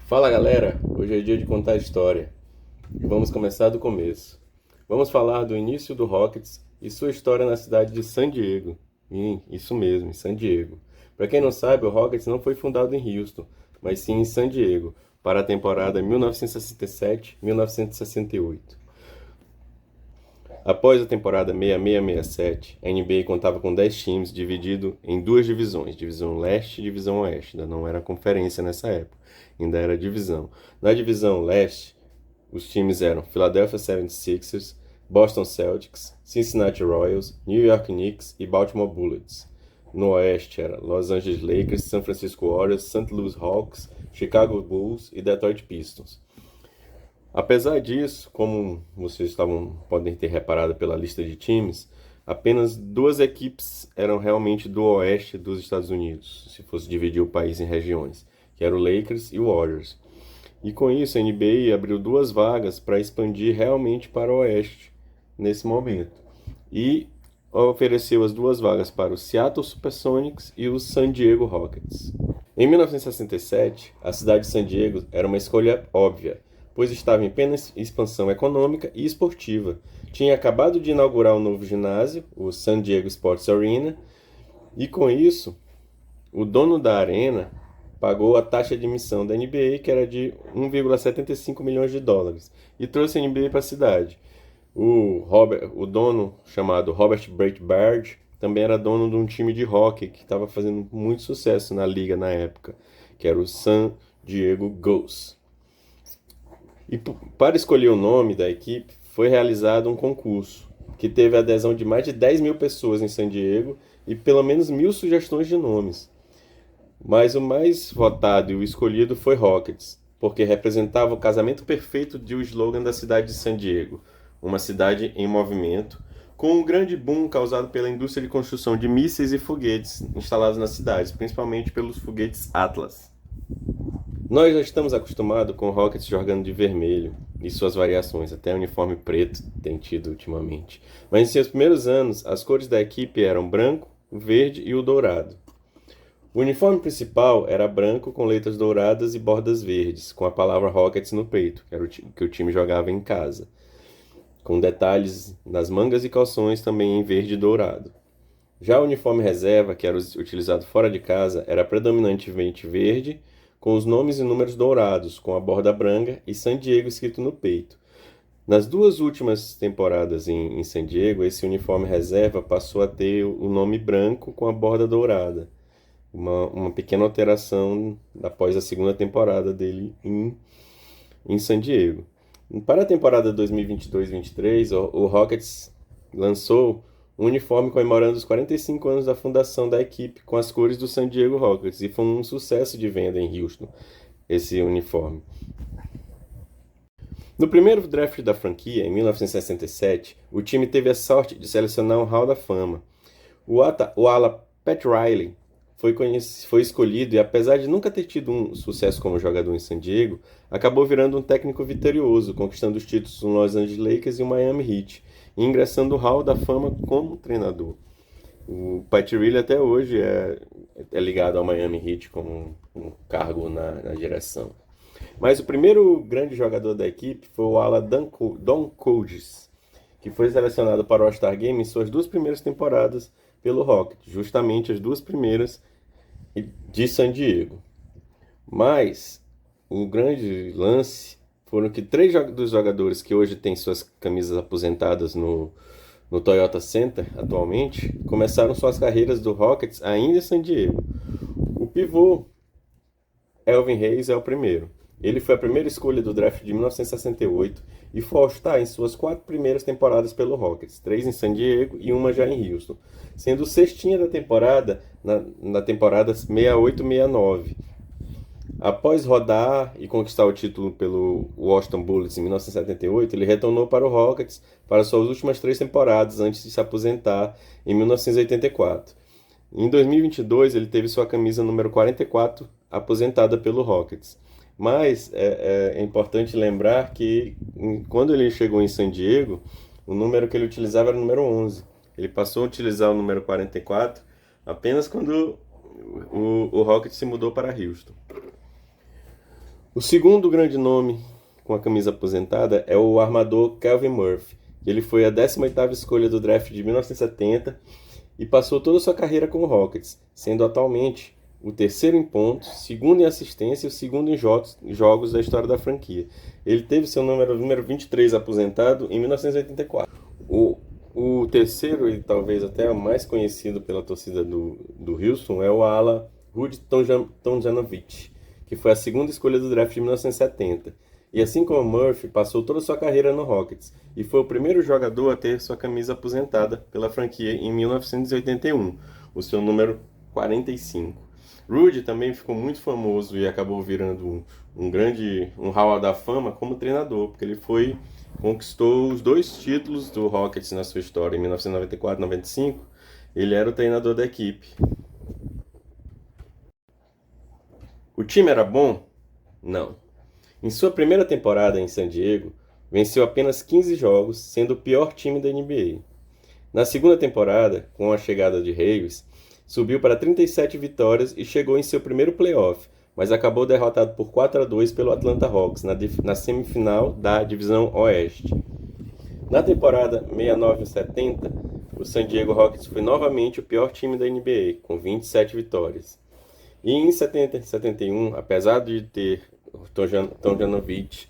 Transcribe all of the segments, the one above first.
Fala galera, hoje é dia de contar a história e vamos começar do começo. Vamos falar do início do Rockets e sua história na cidade de San Diego. Isso mesmo, em San Diego. Para quem não sabe, o Rockets não foi fundado em Houston, mas sim em San Diego, para a temporada 1967-1968. Após a temporada 66-67, a NBA contava com 10 times dividido em duas divisões, divisão leste e divisão oeste. Ainda não era conferência nessa época, ainda era divisão. Na divisão leste, os times eram Philadelphia 76ers, Boston Celtics, Cincinnati Royals, New York Knicks e Baltimore Bullets. No oeste era Los Angeles Lakers, San Francisco Warriors, St. Louis Hawks, Chicago Bulls e Detroit Pistons. Apesar disso, como podem ter reparado pela lista de times, apenas duas equipes eram realmente do oeste dos Estados Unidos, se fosse dividir o país em regiões, que eram o Lakers e o Warriors. E com isso a NBA abriu duas vagas para expandir realmente para o oeste nesse momento. E ofereceu as duas vagas para o Seattle Supersonics e o San Diego Rockets. Em 1967, a cidade de San Diego era uma escolha óbvia, pois estava em plena expansão econômica e esportiva. Tinha acabado de inaugurar um novo ginásio, o San Diego Sports Arena, e com isso, o dono da arena pagou a taxa de admissão da NBA, que era de 1,75 milhões de dólares, e trouxe a NBA para a cidade. O dono, chamado Robert Breitbart, também era dono de um time de hóquei que estava fazendo muito sucesso na liga na época, que era o San Diego Gulls. E para escolher o nome da equipe, foi realizado um concurso, que teve a adesão de mais de 10 mil pessoas em San Diego e pelo menos 1.000 sugestões de nomes. Mas o mais votado e o escolhido foi Rockets, porque representava o casamento perfeito de um slogan da cidade de San Diego, uma cidade em movimento, com um grande boom causado pela indústria de construção de mísseis e foguetes instalados nas cidades, principalmente pelos foguetes Atlas. Nós já estamos acostumados com o Rockets jogando de vermelho e suas variações, até o uniforme preto tem tido ultimamente. Mas em seus primeiros anos, as cores da equipe eram branco, o verde e o dourado. O uniforme principal era branco com letras douradas e bordas verdes, com a palavra Rockets no peito, que era o que o time jogava em casa, com detalhes nas mangas e calções também em verde e dourado. Já o uniforme reserva, que era utilizado fora de casa, era predominantemente verde, com os nomes e números dourados, com a borda branca e San Diego escrito no peito. Nas duas últimas temporadas em San Diego, esse uniforme reserva passou a ter o nome branco com a borda dourada. Uma pequena alteração após a segunda temporada dele em San Diego. Para a temporada 2022-23, o Rockets lançou um uniforme comemorando os 45 anos da fundação da equipe com as cores do San Diego Rockets, e foi um sucesso de venda em Houston, esse uniforme. No primeiro draft da franquia, em 1967, o time teve a sorte de selecionar um Hall da Fama. O ala Pat Riley foi escolhido e, apesar de nunca ter tido um sucesso como jogador em San Diego, acabou virando um técnico vitorioso, conquistando os títulos no Los Angeles Lakers e o Miami Heat, e ingressando no Hall da Fama como treinador. O Pat Riley até hoje é ligado ao Miami Heat como um cargo na direção. Mas o primeiro grande jogador da equipe foi o ala Don Coates, que foi selecionado para o All-Star Game em suas duas primeiras temporadas pelo Rockets, justamente as duas primeiras de San Diego. Mas o grande lance foram que três dos jogadores que hoje têm suas camisas aposentadas no Toyota Center atualmente começaram suas carreiras do Rockets ainda em San Diego. O pivô Elvin Hayes é o primeiro. Ele foi a primeira escolha do draft de 1968 e foi All-Star em suas 4 primeiras temporadas pelo Rockets, 3 em San Diego e uma já em Houston, sendo o cestinha da temporada na temporada 68-69. Após rodar e conquistar o título pelo Washington Bullets em 1978, ele retornou para o Rockets para suas últimas 3 temporadas antes de se aposentar em 1984. Em 2022, ele teve sua camisa número 44 aposentada pelo Rockets. Mas é importante lembrar que quando ele chegou em San Diego, o número que ele utilizava era o número 11. Ele passou a utilizar o número 44 apenas quando o Rockets se mudou para Houston. O segundo grande nome com a camisa aposentada é o armador Calvin Murphy. Ele foi a 18ª escolha do draft de 1970 e passou toda a sua carreira com o Rockets, sendo atualmente o terceiro em pontos, segundo em assistência e o segundo em jogos da história da franquia. Ele teve seu número 23 aposentado em 1984. O terceiro, e talvez até o mais conhecido pela torcida do Houston, é o ala Rudy Tomjanovich, que foi a segunda escolha do draft de 1970. E assim como Murphy, passou toda a sua carreira no Rockets e foi o primeiro jogador a ter sua camisa aposentada pela franquia em 1981, o seu número 45. Rudy também ficou muito famoso e acabou virando um Hall da Fama como treinador, porque ele conquistou os 2 títulos do Rockets na sua história, em 1994 e 95. Ele era o treinador da equipe. O time era bom? Não. Em sua primeira temporada em San Diego, venceu apenas 15 jogos, sendo o pior time da NBA. Na segunda temporada, com a chegada de Hayes, subiu para 37 vitórias e chegou em seu primeiro playoff, mas acabou derrotado por 4-2 pelo Atlanta Hawks na semifinal da Divisão Oeste. Na temporada 69-70, o San Diego Rockets foi novamente o pior time da NBA, com 27 vitórias. E em 70 e 71, apesar de ter Tomjanovich,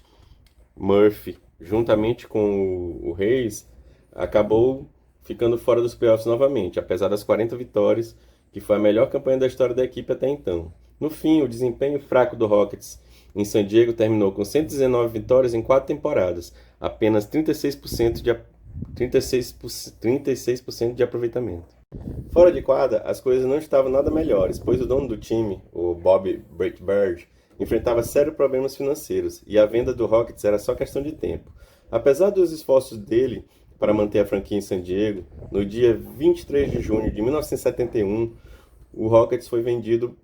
Murphy, juntamente com o Hayes, acabou ficando fora dos playoffs novamente, apesar das 40 vitórias, que foi a melhor campanha da história da equipe até então. No fim, o desempenho fraco do Rockets em San Diego terminou com 119 vitórias em 4 temporadas, apenas 36% de aproveitamento. Fora de quadra, as coisas não estavam nada melhores, pois o dono do time, o Bob Bird, enfrentava sérios problemas financeiros e a venda do Rockets era só questão de tempo. Apesar dos esforços dele para manter a franquia em San Diego, no dia 23 de junho de 1971, o Rockets foi vendido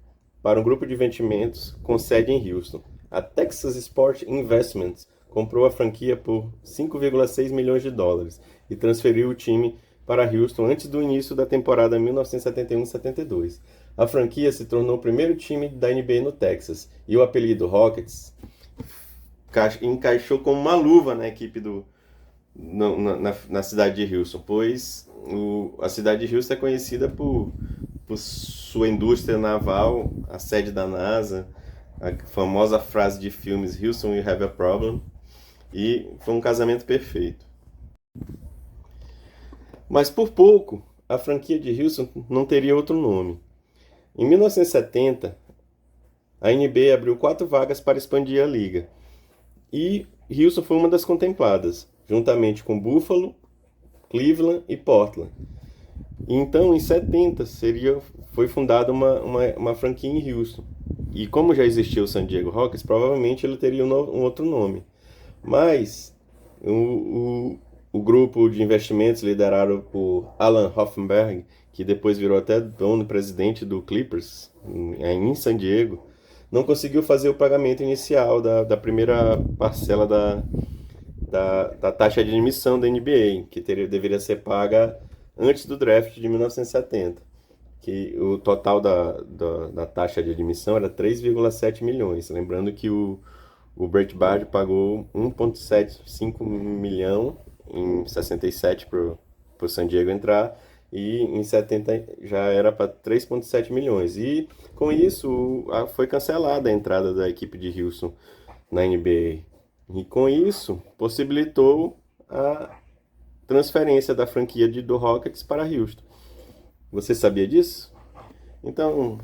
para um grupo de investimentos com sede em Houston. A Texas Sport Investments comprou a franquia por 5,6 milhões de dólares e transferiu o time para Houston antes do início da temporada 1971-72. A franquia se tornou o primeiro time da NBA no Texas e o apelido Rockets encaixou como uma luva na equipe na cidade de Houston, pois a cidade de Houston é conhecida por sua indústria naval, a sede da NASA, a famosa frase de filmes Houston, you have a problem, e foi um casamento perfeito. Mas por pouco, a franquia de Houston não teria outro nome. Em 1970, a NBA abriu 4 vagas para expandir a liga, e Houston foi uma das contempladas, juntamente com Buffalo, Cleveland e Portland. E então, em 70, foi fundada uma franquia em Houston. E como já existia o San Diego Rockets, provavelmente ele teria um outro nome. Mas o grupo de investimentos liderado por Alan Hoffenberg, que depois virou até dono e presidente do Clippers, em San Diego, não conseguiu fazer o pagamento inicial da primeira parcela da taxa de admissão da NBA, que deveria ser paga antes do draft de 1970, que o total da taxa de admissão era 3,7 milhões. Lembrando que o Brett Bard pagou 1,75 milhão em 67 para o San Diego entrar, e em 70 já era para 3,7 milhões. E com isso foi cancelada a entrada da equipe de Houston na NBA. E com isso possibilitou a transferência da franquia do Rockets para Houston. Você sabia disso? Então,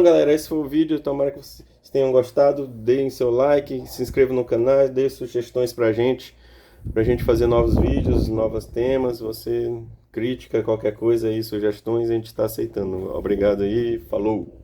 galera, esse foi o vídeo. Tomara que vocês tenham gostado. Deem seu like, se inscrevam no canal, deem sugestões pra gente fazer novos vídeos, novos temas. Você, crítica, qualquer coisa aí, sugestões, a gente está aceitando. Obrigado aí, falou!